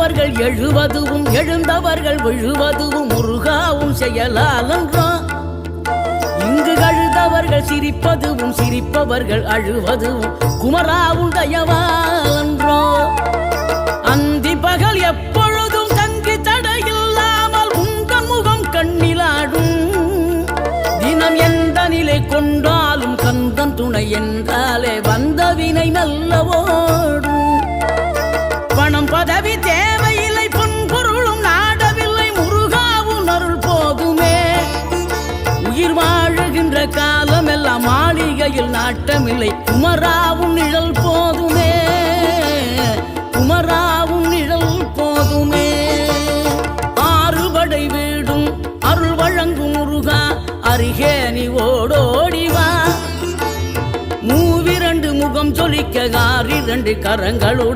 விழுந்தவர்கள் எழுவதுவும் எழுந்தவர்கள் விழுவதுவும் முருகாவும் செயலாலன்றோ. இங்கு அழுதவர்கள் சிரிப்பதுவும் சிரிப்பவர்கள் அழுவதுவும் குமராவும் தயவாலன்றோ. அந்தி பகல் எப்பொழுதும் தங்கி தடையில்லாமல் உங்கள் முகம் கண்ணிலாடும். தினம் எந்த நிலை கொண்டாலும் கந்தன் துணை என்றாலே வந்த வினை நல்லவோடும். பணம் பதவி தேவையில்லை பொன்பொருளும் நாடவில்லை முருகாவும் அருள் போதுமே. உயிர் வாழுகின்ற காலம் எல்லாம் மாளிகையில் நாட்டமில்லை குமராவும் நிழல் போதுமே. குமராவும் நிழல் போதுமே. ஆறுபடை வீடும் அருள் வழங்கும் முருகா அருகே நீ ஓடோடிவா. மூவிரண்டு முகம் சொலிக்க 6 கரங்களுடன்